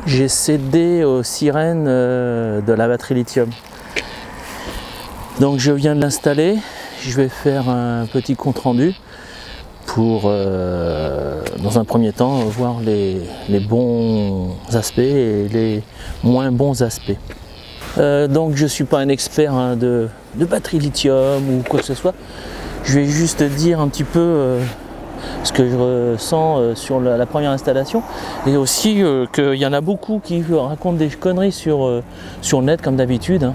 j'ai cédé aux sirènes de la batterie lithium. Donc je viens de l'installer, je vais faire un petit compte rendu pour, dans un premier temps, voir les bons aspects et les moins bons aspects. Donc je ne suis pas un expert de batterie lithium ou quoi que ce soit. Je vais juste dire un petit peu ce que je ressens sur la première installation, et aussi qu'il y en a beaucoup qui racontent des conneries sur le net comme d'habitude.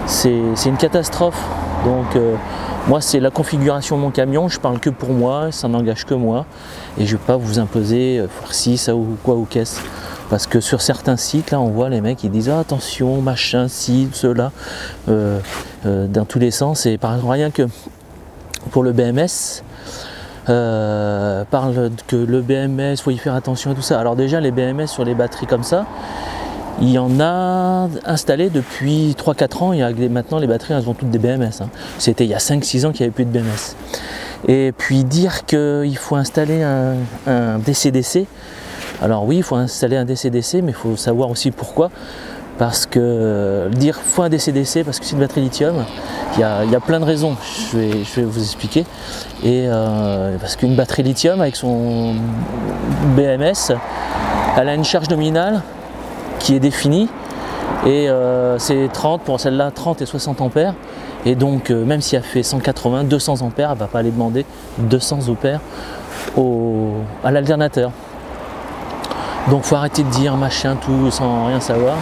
C'est une catastrophe. Donc moi c'est la configuration de mon camion, je parle que pour moi, ça n'engage que moi, et je ne vais pas vous imposer faire ci, ça ou quoi ou qu'est-ce. Parce que sur certains sites, là, on voit les mecs qui disent ah, attention, machin, ci, cela, dans tous les sens. Et par exemple, rien que pour le BMS, parle que le BMS, faut y faire attention à tout ça. Alors déjà, les BMS sur les batteries comme ça, il y en a installé depuis 3-4 ans. Maintenant, les batteries, elles ont toutes des BMS. C'était il y a 5-6 ans qu'il n'y avait plus de BMS. Et puis dire qu'il faut installer un DC-DC. Alors oui, il faut installer un DC-DC, mais il faut savoir aussi pourquoi. Parce que dire qu'il faut un DC-DC parce que c'est une batterie lithium, il y a plein de raisons, je vais vous expliquer. Et parce qu'une batterie lithium avec son BMS, elle a une charge nominale qui est définie, et c'est 30, pour celle-là 30 et 60 ampères. Et donc même si elle fait 180, 200 ampères, elle ne va pas aller demander 200 ampères à l'alternateur. Donc faut arrêter de dire machin tout sans rien savoir,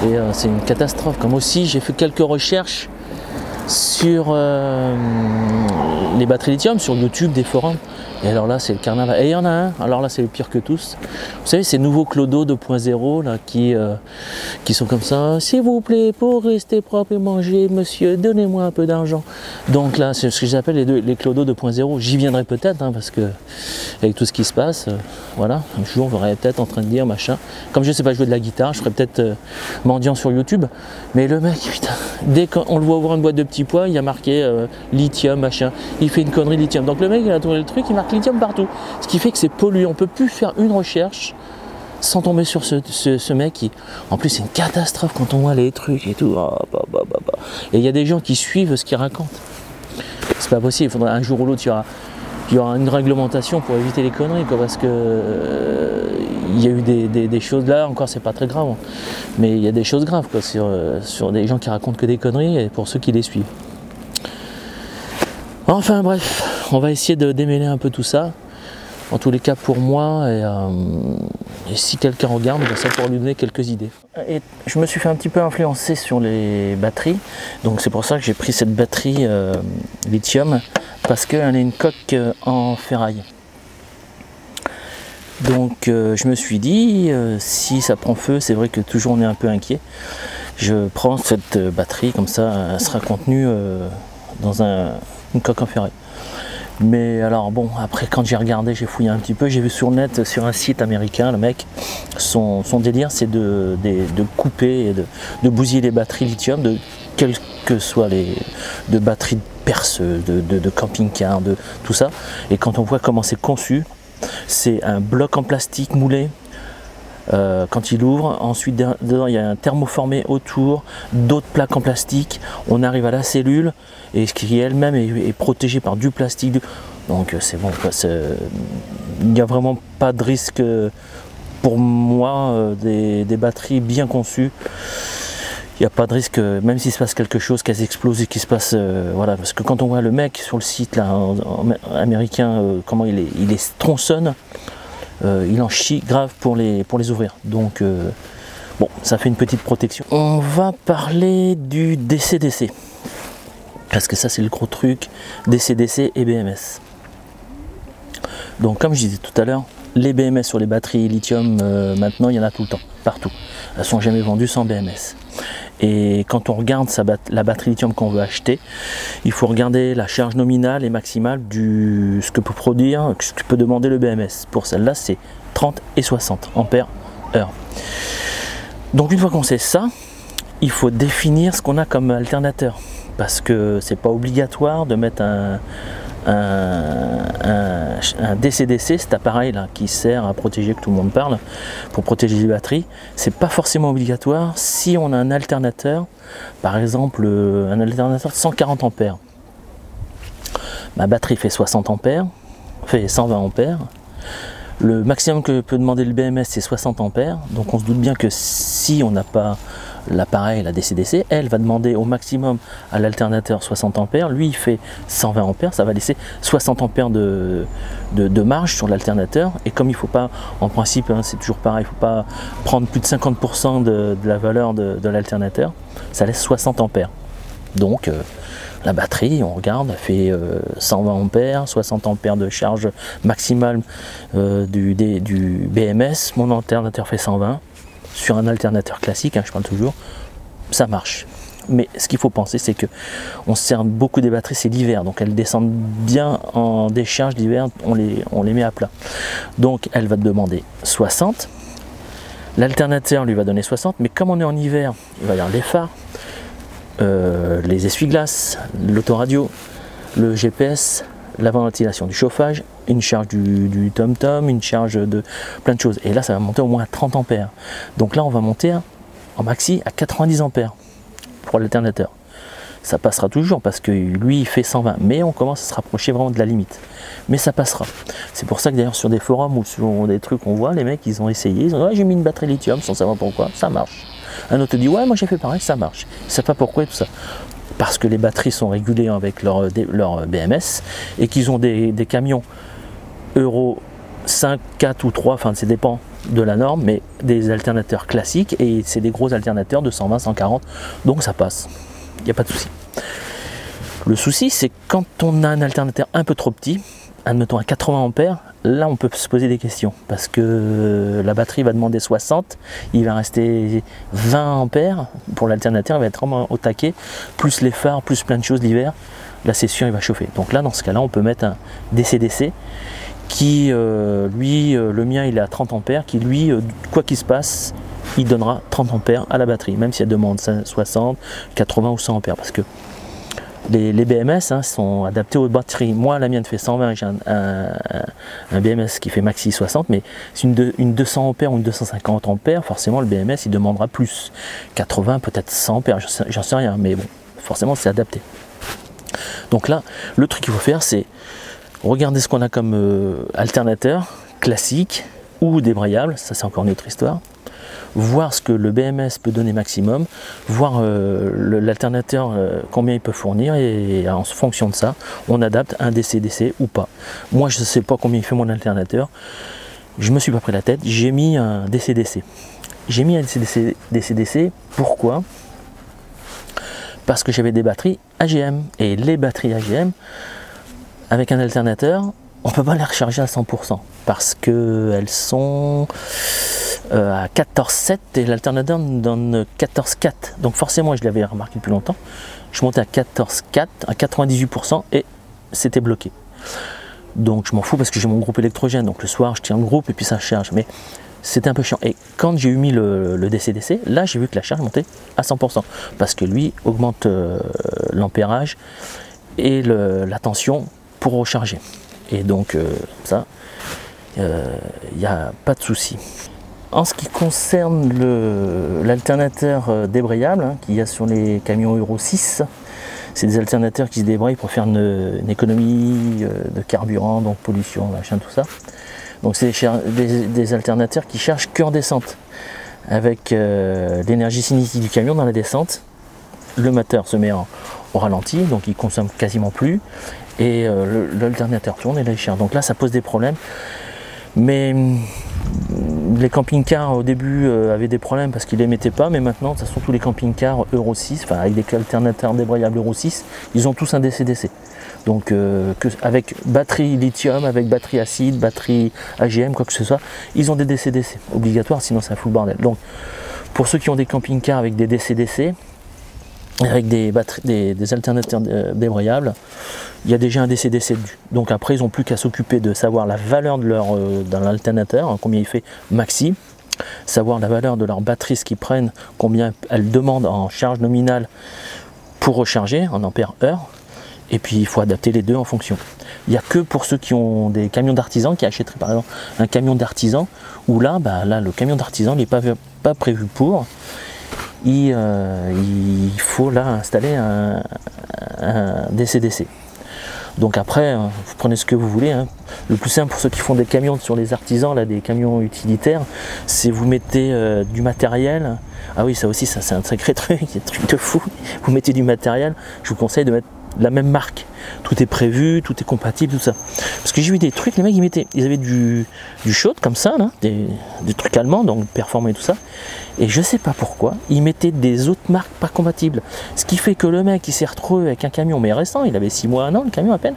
et c'est une catastrophe. Comme aussi j'ai fait quelques recherches sur les batteries lithium sur YouTube, des forums, et alors là c'est le carnaval. Et il y en a un, alors là c'est le pire que tous. Vous savez ces nouveaux clodos 2.0 là qui sont comme ça, s'il vous plaît, pour rester propre et manger, monsieur, donnez-moi un peu d'argent. Donc là c'est ce que j'appelle les clodos 2.0. J'y viendrai peut-être parce que avec tout ce qui se passe, voilà, un jour on verrait peut-être en train de dire machin. Comme je ne sais pas jouer de la guitare, je ferai peut-être mendiant sur YouTube. Mais le mec, putain, dès qu'on le voit ouvrir une boîte de petits pois, il y a marqué lithium, machin. Il fait une connerie lithium. Donc le mec, il a trouvé le truc, il marque lithium partout. Ce qui fait que c'est pollué. On ne peut plus faire une recherche sans tomber sur ce mec qui, en plus, c'est une catastrophe quand on voit les trucs et tout. Et il y a des gens qui suivent ce qu'il raconte. C'est pas possible. Il faudrait un jour ou l'autre, il y aura une réglementation pour éviter les conneries, quoi, parce que il y a eu des choses là, encore c'est pas très grave, mais il y a des choses graves quoi, sur des gens qui racontent que des conneries, et pour ceux qui les suivent. Enfin bref, on va essayer de démêler un peu tout ça, en tous les cas pour moi, et si quelqu'un regarde, ça pourra lui donner quelques idées. Et je me suis fait un petit peu influencer sur les batteries, donc c'est pour ça que j'ai pris cette batterie lithium, parce qu'elle a une coque en ferraille. Donc je me suis dit, si ça prend feu, c'est vrai que toujours on est un peu inquiet. Je prends cette batterie, comme ça elle sera contenue dans une coque en ferraille. Mais alors bon, après quand j'ai regardé, j'ai fouillé un petit peu, j'ai vu sur le net, sur un site américain, le mec, son délire c'est de couper et de bousiller les batteries lithium, de quelles que soient de batteries de perceuses, de camping-car, de tout ça. Et quand on voit comment c'est conçu, c'est un bloc en plastique moulé. Quand il ouvre, ensuite dedans il y a un thermoformé autour, d'autres plaques en plastique, on arrive à la cellule, et ce qui elle-même est protégée par du plastique, donc c'est bon, il n'y a vraiment pas de risque pour moi, des batteries bien conçues. Il n'y a pas de risque, même s'il se passe quelque chose, qu'elles explosent et qu'il se passe, voilà, parce que quand on voit le mec sur le site là, américain, comment il est tronçonne, il en chie grave pour les ouvrir. Donc bon, ça fait une petite protection. On va parler du DC-DC, parce que ça c'est le gros truc, DC-DC et BMS. Donc comme je disais tout à l'heure, les BMS sur les batteries lithium, maintenant il y en a tout le temps, partout. Elles sont jamais vendues sans BMS. Et quand on regarde la batterie lithium qu'on veut acheter, il faut regarder la charge nominale et maximale ce que peut produire, ce que peut demander le BMS. Pour celle-là, c'est 30 et 60 ampères heure. Donc une fois qu'on sait ça, il faut définir ce qu'on a comme alternateur. Parce que c'est pas obligatoire de mettre un un DC-DC, cet appareil là qui sert à protéger, que tout le monde parle, pour protéger les batteries, c'est pas forcément obligatoire si on a un alternateur, par exemple un alternateur de 140 ampères. Ma batterie fait 60 ampères, fait 120 ampères. Le maximum que peut demander le BMS c'est 60 ampères, donc on se doute bien que si on n'a pas l'appareil, la DC-DC, elle va demander au maximum à l'alternateur 60 ampères, lui il fait 120 ampères, ça va laisser 60 ampères de marge sur l'alternateur, et comme il ne faut pas, en principe hein, c'est toujours pareil, il ne faut pas prendre plus de 50% de la valeur de l'alternateur, ça laisse 60 ampères. Donc la batterie, on regarde, elle fait 120 ampères, 60 ampères de charge maximale du BMS, mon alternateur fait 120, sur un alternateur classique, hein, je parle toujours, ça marche. Mais ce qu'il faut penser, c'est que on se sert beaucoup des batteries, c'est l'hiver, donc elles descendent bien en décharge l'hiver, on les met à plat. Donc elle va te demander 60, l'alternateur lui va donner 60, mais comme on est en hiver, il va y avoir les phares, les essuie-glaces, l'autoradio, le GPS, la ventilation du chauffage, une charge du TomTom, une charge de plein de choses. Et là, ça va monter au moins à 30 ampères. Donc là, on va monter en maxi à 90 ampères pour l'alternateur. Ça passera toujours parce que lui, il fait 120. Mais on commence à se rapprocher vraiment de la limite. Mais ça passera. C'est pour ça que d'ailleurs, sur des forums ou sur des trucs, on voit les mecs, ils ont essayé. Ils ont dit, ouais, j'ai mis une batterie lithium sans savoir pourquoi. Ça marche. Un autre dit, ouais, moi j'ai fait pareil, ça marche. Ils ne savent pas pourquoi et tout ça. Parce que les batteries sont régulées avec leur BMS et qu'ils ont des camions Euro 5, 4 ou 3, enfin ça dépend de la norme, mais des alternateurs classiques et c'est des gros alternateurs de 120, 140, donc ça passe, il n'y a pas de souci. Le souci c'est quand on a un alternateur un peu trop petit, admettons à 80 ampères, là on peut se poser des questions parce que la batterie va demander 60, il va rester 20 ampères pour l'alternateur, il va être vraiment au taquet, plus les phares, plus plein de choses l'hiver, là c'est sûr il va chauffer. Donc là dans ce cas là on peut mettre un DC-DC qui lui, le mien il est à 30 ampères, qui lui, quoi qu'il se passe, il donnera 30 ampères à la batterie, même si elle demande 60, 80 ou 100 ampères, parce que les BMS hein, sont adaptés aux batteries. Moi, la mienne fait 120, j'ai un BMS qui fait maxi 60, mais c'est une 200 ampères ou une 250 ampères, forcément le BMS il demandera plus. 80, peut-être 100 ampères, j'en sais rien, mais bon, forcément c'est adapté. Donc là, le truc qu'il faut faire, c'est regarder ce qu'on a comme alternateur classique ou débrayable, ça c'est encore une autre histoire. Voir ce que le BMS peut donner maximum, voir l'alternateur combien il peut fournir et en fonction de ça, on adapte un DC-DC ou pas. Moi je ne sais pas combien il fait mon alternateur, je me suis pas pris la tête, j'ai mis un DC-DC. J'ai mis un DC-DC, pourquoi? Parce que j'avais des batteries AGM et les batteries AGM avec un alternateur, on ne peut pas les recharger à 100% parce qu'elles sont à 14,7 et l'alternateur nous donne 14,4. Donc forcément, je l'avais remarqué depuis longtemps, je montais à 14,4, à 98% et c'était bloqué. Donc je m'en fous parce que j'ai mon groupe électrogène, donc le soir je tiens le groupe et puis ça charge. Mais c'était un peu chiant. Et quand j'ai mis le DC-DC, là j'ai vu que la charge montait à 100% parce que lui augmente l'ampérage et la tension pour recharger. Et donc ça, il n'y a pas de souci. En ce qui concerne l'alternateur débrayable hein, qu'il y a sur les camions Euro 6, c'est des alternateurs qui se débrayent pour faire une économie de carburant, donc pollution, machin, tout ça. Donc c'est des alternateurs qui chargent qu'en descente, avec l'énergie cinétique du camion dans la descente. Le moteur se met au ralenti, donc il consomme quasiment plus, et l'alternateur tourne et là il charge. Donc là ça pose des problèmes, mais les camping-cars au début avaient des problèmes parce qu'ils ne les mettaient pas, mais maintenant, de toute façon, tous les camping-cars Euro 6, enfin avec des alternateurs débrayables Euro 6, ils ont tous un DC-DC. Donc avec batterie lithium, avec batterie acide, batterie AGM, quoi que ce soit, ils ont des DC-DC obligatoires, sinon ça fout le bordel. Donc pour ceux qui ont des camping-cars avec des DC-DC, avec des alternateurs débrayables, il y a déjà un DC-DC dessus. Donc après ils n'ont plus qu'à s'occuper de savoir la valeur d'un alternateur, hein, combien il fait maxi, savoir la valeur de leur batterie, ce qu'ils prennent, combien elles demandent en charge nominale pour recharger en ampères heure, Et puis il faut adapter les deux en fonction. Il n'y a que pour ceux qui ont des camions d'artisans, qui achèteraient par exemple un camion d'artisan, où là, là le camion d'artisan n'est pas prévu pour. Il faut là installer un DC-DC. Donc après, vous prenez ce que vous voulez. Hein. Le plus simple pour ceux qui font des camions sur les artisans, là, des camions utilitaires, c'est vous mettez du matériel. Ah oui, ça aussi, ça c'est un sacré truc, un truc de fou. Vous mettez du matériel, je vous conseille de mettre la même marque. Tout est prévu, tout est compatible, tout ça. Parce que j'ai vu des trucs, les mecs ils avaient du chaud comme ça, là, des trucs allemands, donc performants et tout ça. Et je sais pas pourquoi, ils mettaient des autres marques pas compatibles. Ce qui fait que le mec il s'est retrouvé avec un camion, mais récent, il avait 6 mois, 1 an, le camion à peine,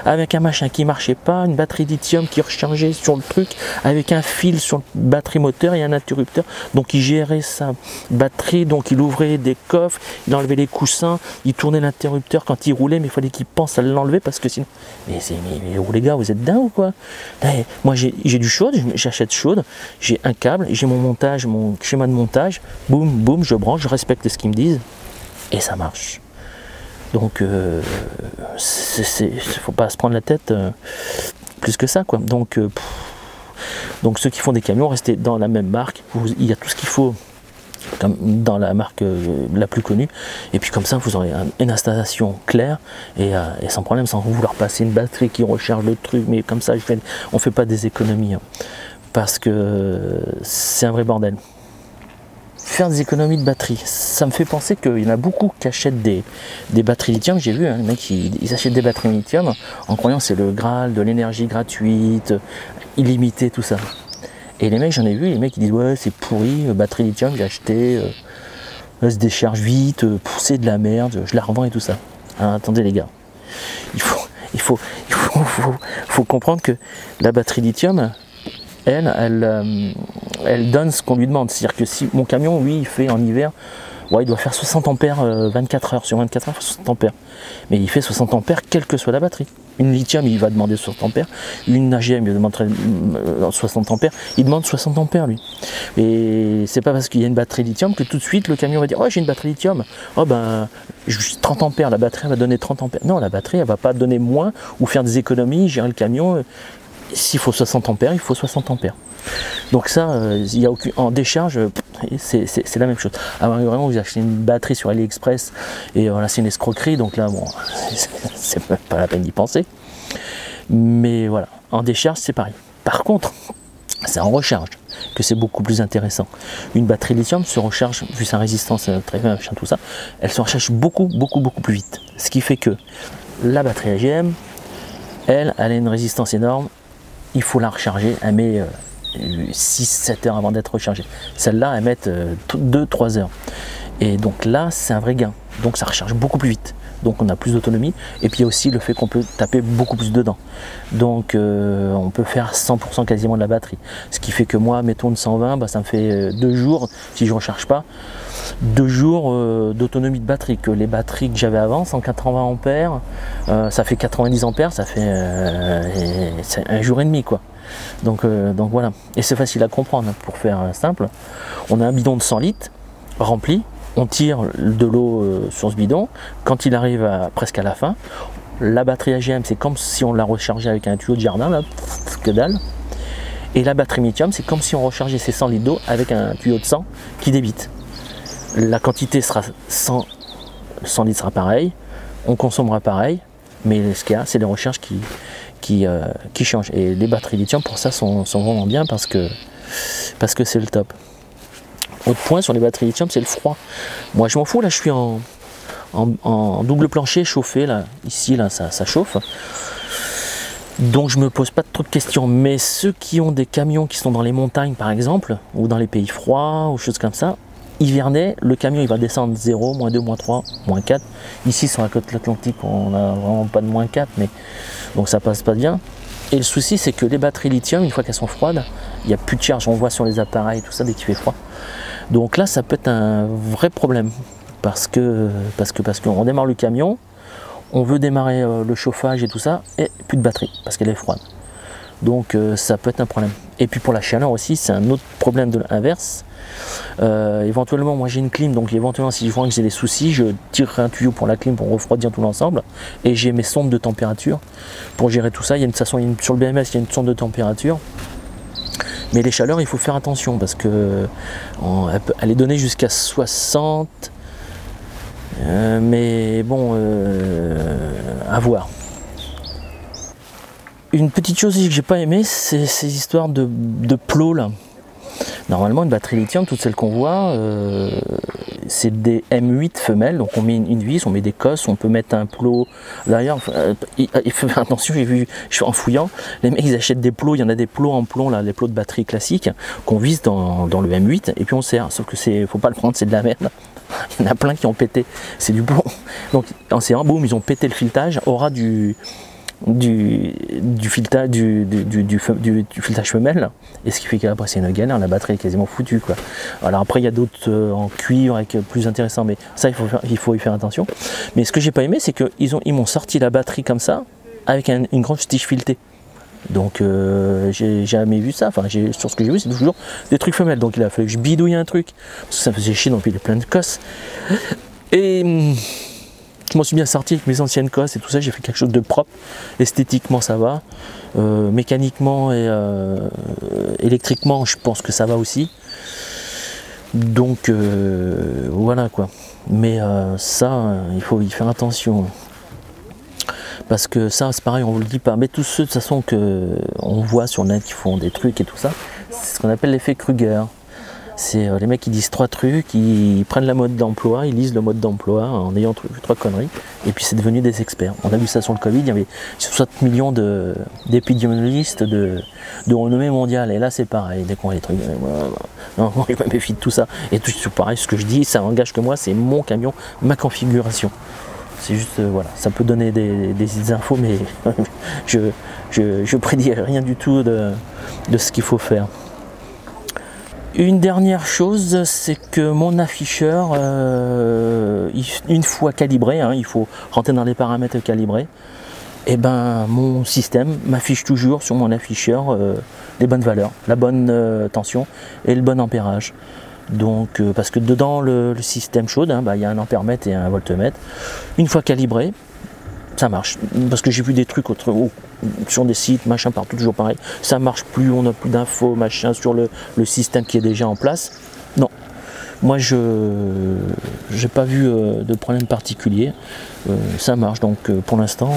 avec un machin qui marchait pas, une batterie lithium qui rechargeait sur le truc, avec un fil sur le batterie moteur et un interrupteur. Donc il gérait sa batterie, donc il ouvrait des coffres, il enlevait les coussins, il tournait l'interrupteur quand il roulait, mais il fallait qu'il pense à l'enlever parce que sinon. Mais oh, les gars, vous êtes dingue ou quoi? Moi j'ai du chaude, j'achète chaude, j'ai un câble, j'ai mon montage, mon schéma de montage, boum, boum, je branche, je respecte ce qu'ils me disent et ça marche. Donc faut pas se prendre la tête plus que ça, quoi. Donc ceux qui font des camions, restez dans la même marque, il y a tout ce qu'il faut comme dans la marque la plus connue, et puis comme ça vous aurez une installation claire et sans problème, sans vouloir passer une batterie qui recharge le truc, mais comme ça on fait pas des économies, hein, parce que c'est un vrai bordel. Faire des économies de batterie, ça me fait penser qu'il y en a beaucoup qui achètent des batteries lithium. J'ai vu, hein, les mecs ils achètent des batteries lithium en croyant que c'est le Graal de l'énergie gratuite, illimitée, tout ça. Et les mecs, j'en ai vu, les mecs ils disent ouais c'est pourri, batterie lithium, j'ai acheté, elle se décharge vite, c'est de la merde, je la revends et tout ça. Hein, attendez les gars, il faut comprendre que la batterie lithium, elle donne ce qu'on lui demande. C'est-à-dire que si mon camion, lui, il fait en hiver, ouais, il doit faire 60 ampères 24 heures, sur 24 heures, 60 ampères. Mais il fait 60 ampères quelle que soit la batterie. Une lithium, il va demander 60 ampères. Une AGM, il demanderait 60 ampères. Il demande 60 ampères, lui. Et c'est pas parce qu'il y a une batterie lithium que tout de suite, le camion va dire « Oh, j'ai une batterie lithium. Oh, ben, 30 ampères, la batterie, elle va donner 30 ampères. » Non, la batterie, elle va pas donner moins ou faire des économies, gérer le camion. S'il faut 60 ampères, il faut 60 ampères. Donc ça, il y a aucune, en décharge, c'est la même chose. Alors vraiment, vous achetez une batterie sur AliExpress et voilà, c'est une escroquerie. Donc là, bon, c'est pas la peine d'y penser. Mais voilà, en décharge, c'est pareil. Par contre, c'est en recharge que c'est beaucoup plus intéressant. Une batterie lithium se recharge, vu sa résistance très bien, tout ça, elle se recharge beaucoup plus vite. Ce qui fait que la batterie AGM, elle a une résistance énorme. Il faut la recharger, elle met 6-7 heures avant d'être rechargée. Celle-là, elle met 2-3 heures. Et donc là, c'est un vrai gain. Donc ça recharge beaucoup plus vite. Donc on a plus d'autonomie. Et puis il y a aussi le fait qu'on peut taper beaucoup plus dedans. Donc on peut faire 100% quasiment de la batterie. Ce qui fait que moi, mettons de 120, bah, ça me fait 2 jours, si je ne recharge pas, 2 jours d'autonomie de batterie. Que les batteries que j'avais avant, 180 ampères, ça fait 90 ampères, ça fait 1 jour et demi, quoi. Donc voilà. Et c'est facile à comprendre, hein, pour faire simple. On a un bidon de 100 litres rempli. On tire de l'eau sur ce bidon. Quand il arrive presque à la fin, la batterie AGM, c'est comme si on la rechargeait avec un tuyau de jardin, là, que dalle. Et la batterie lithium, c'est comme si on rechargeait ces 100 litres d'eau avec un tuyau de 100 qui débite. La quantité sera 100 litres sera pareil, on consommera pareil, mais ce qu'il y a, c'est les recharges qui changent. Et les batteries lithium, pour ça, sont vraiment bien parce que c'est le top. Autre point sur les batteries lithium, c'est le froid. Moi je m'en fous, là je suis en double plancher chauffé, là, ici là ça chauffe. Donc je me pose pas trop de questions. Mais ceux qui ont des camions qui sont dans les montagnes par exemple, ou dans les pays froids, ou choses comme ça, hivernet, le camion il va descendre 0, -2, -3, -4. Ici sur la côte atlantique, on n'a vraiment pas de -4, mais donc ça passe pas bien. Et le souci c'est que les batteries lithium, une fois qu'elles sont froides, il n'y a plus de charge, on voit sur les appareils, tout ça, dès qu'il fait froid. Donc là, ça peut être un vrai problème parce qu'on démarre le camion, on veut démarrer le chauffage et tout ça, et plus de batterie parce qu'elle est froide. Donc ça peut être un problème. Et puis pour la chaleur aussi, c'est un autre problème de l'inverse. Éventuellement, moi j'ai une clim, donc éventuellement si je vois que j'ai des soucis, je tirerai un tuyau pour la clim pour refroidir tout l'ensemble. Et j'ai mes sondes de température pour gérer tout ça. Il y a une façon, sur le BMS, il y a une sonde de température. Mais les chaleurs, il faut faire attention parce que elle est donnée jusqu'à 60. Mais bon, à voir. Une petite chose que j'ai pas aimé, c'est ces histoires de plots là. Normalement, une batterie lithium, toutes celles qu'on voit, c'est des M8 femelles, donc on met une vis, on met des cosses, on peut mettre un plot derrière. Il faut faire attention, j'ai vu, en fouillant, les mecs ils achètent des plots, il y en a des plots en plomb, là, les plots de batterie classiques, qu'on vise dans le M8, et puis on sert, sauf que faut pas le prendre, c'est de la merde. Il y en a plein qui ont pété, c'est du plomb. Donc en serrant, boum, ils ont pété le filetage, aura du filetage femelle, et ce qui fait qu'après c'est une galère, la batterie est quasiment foutue quoi. Alors après il y a d'autres en cuivre avec plus intéressant, mais ça il faut y faire attention. Mais ce que j'ai pas aimé, c'est qu'ils m'ont sorti la batterie comme ça avec une grande tige filetée. Donc j'ai jamais vu ça, enfin sur ce que j'ai vu c'est toujours des trucs femelles, donc il a fallu que je bidouille un truc parce que ça me faisait chier, donc il y a plein de cosses, et je m'en suis bien sorti avec mes anciennes cosses et tout ça. J'ai fait quelque chose de propre, esthétiquement ça va, mécaniquement et électriquement je pense que ça va aussi, donc voilà quoi. Mais ça il faut y faire attention, parce que ça c'est pareil, on vous le dit pas, mais tous ceux de toute façon que on voit sur le net qui font des trucs et tout ça, c'est ce qu'on appelle l'effet Kruger. C'est les mecs qui disent 3 trucs, ils prennent la mode d'emploi, ils lisent le mode d'emploi en ayant 3 conneries, et puis c'est devenu des experts. On a vu ça sur le Covid, il y avait 60 millions d'épidémiologistes de renommée mondiale, et là c'est pareil, dès qu'on a les trucs, non, je me méfie de tout ça. Et tout pareil, ce que je dis, ça engage que moi, c'est mon camion, ma configuration. C'est juste, voilà, ça peut donner des infos, mais je prédis rien du tout de ce qu'il faut faire. Une dernière chose, c'est que mon afficheur, une fois calibré, hein, il faut rentrer dans les paramètres calibrés, et ben mon système m'affiche toujours sur mon afficheur les bonnes valeurs, la bonne tension et le bon ampérage. Donc parce que dedans le système chaude, hein, il y a un ampèremètre et un voltmètre. Une fois calibré, ça marche, parce que j'ai vu des trucs sur des sites, machin, partout, toujours pareil, ça marche plus, on n'a plus d'infos, machin, sur le système qui est déjà en place. Non, moi je n'ai pas vu de problème particulier, ça marche, donc pour l'instant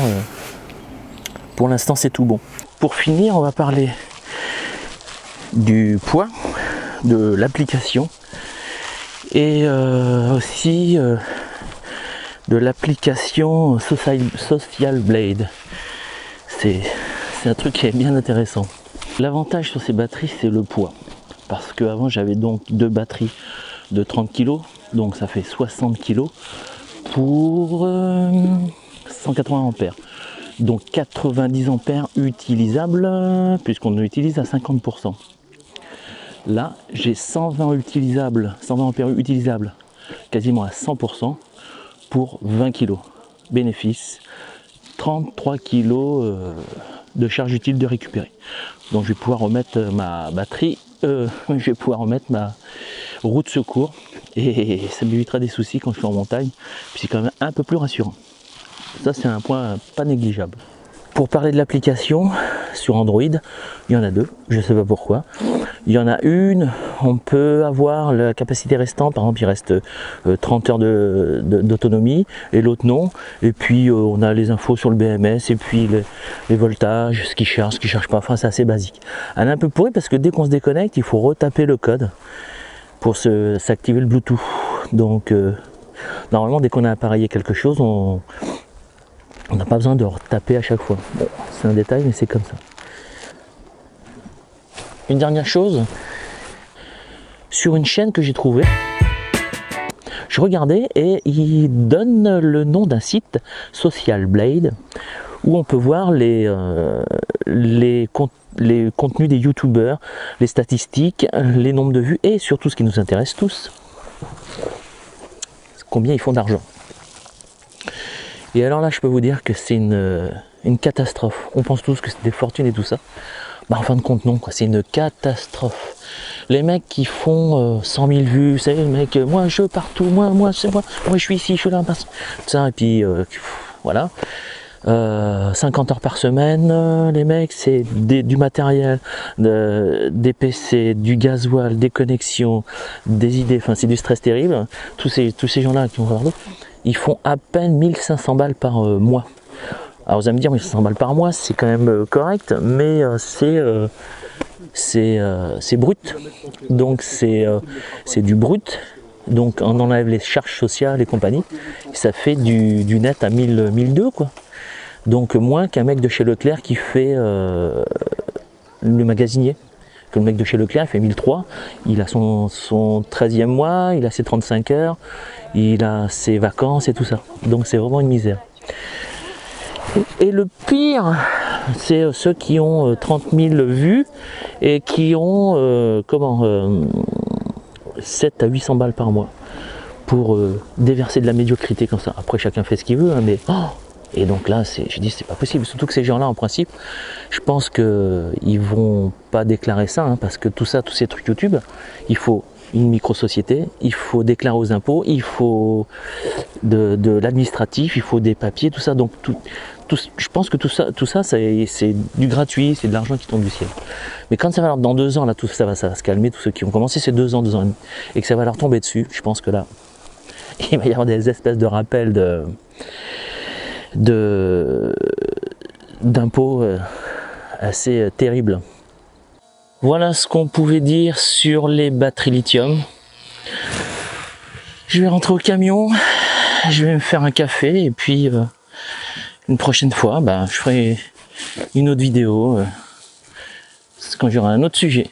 c'est tout bon. Pour finir, on va parler du poids, de l'application, et aussi de l'application Social Blade. C'est un truc qui est bien intéressant. L'avantage sur ces batteries, c'est le poids, parce qu'avant j'avais donc 2 batteries de 30 kg, donc ça fait 60 kg pour 180 ampères, donc 90 ampères utilisables, puisqu'on utilise à 50%. Là j'ai 120 ampères utilisables quasiment à 100% pour 20 kg. Bénéfice, 33 kg de charge utile de récupérer. Donc je vais pouvoir remettre ma batterie, je vais pouvoir remettre ma roue de secours, et ça m'évitera des soucis quand je suis en montagne, puis c'est quand même un peu plus rassurant. Ça c'est un point pas négligeable. Pour parler de l'application sur Android, il y en a 2, je ne sais pas pourquoi. Il y en a une, on peut avoir la capacité restante, par exemple il reste 30 heures d'autonomie, et l'autre non. Et puis on a les infos sur le BMS, et puis les voltages, ce qui charge pas, enfin c'est assez basique. Elle est un peu pourrie parce que dès qu'on se déconnecte, il faut retaper le code pour s'activer le Bluetooth. Donc normalement dès qu'on a appareillé quelque chose, on n'a pas besoin de retaper à chaque fois. Bon, c'est un détail, mais c'est comme ça. Une dernière chose, sur une chaîne que j'ai trouvée, je regardais et il donne le nom d'un site, Social Blade, où on peut voir les contenus des youtubeurs, les statistiques, les nombres de vues, et surtout ce qui nous intéresse tous, combien ils font d'argent. Et alors là, je peux vous dire que c'est une catastrophe. On pense tous que c'est des fortunes et tout ça. Bah, en fin de compte, non, c'est une catastrophe. Les mecs qui font 100 000 vues, vous savez, le mec, moi je partout, moi je suis ici, je suis là, ça, et puis voilà. 50 heures par semaine, les mecs, c'est du matériel, des PC, du gasoil, des connexions, des idées, enfin c'est du stress terrible. Tous ces gens-là qui vont voir, ils font à peine 1500 balles par mois. Alors vous allez me dire, 1500 balles par mois, c'est quand même correct, mais c'est brut, donc c'est du brut. Donc on enlève les charges sociales et compagnie, ça fait du net à 1002 quoi. Donc moins qu'un mec de chez Leclerc qui fait le magasinier. Que le mec de chez Leclerc il fait 1003, il a son 13e mois, il a ses 35 heures, il a ses vacances et tout ça. Donc c'est vraiment une misère. Et le pire, c'est ceux qui ont 30 000 vues et qui ont 7 à 800 balles par mois pour déverser de la médiocrité comme ça. Après chacun fait ce qu'il veut, hein, mais et donc là, je dis c'est pas possible. Surtout que ces gens-là, en principe, je pense qu'ils vont pas déclarer ça, hein, parce que tout ça, tous ces trucs YouTube, il faut une micro-société, il faut déclarer aux impôts, il faut de l'administratif, il faut des papiers, tout ça. Donc je pense que tout ça, c'est du gratuit, c'est de l'argent qui tombe du ciel. Mais quand ça va dans 2 ans, là, tout ça va se calmer, tous ceux qui vont commencer ces 2 ans et demi, et que ça va leur tomber dessus, je pense que là, il va y avoir des espèces de rappels d'impôts assez terribles. Voilà ce qu'on pouvait dire sur les batteries lithium. Je vais rentrer au camion, je vais me faire un café et puis une prochaine fois, je ferai une autre vidéo quand j'aurai un autre sujet.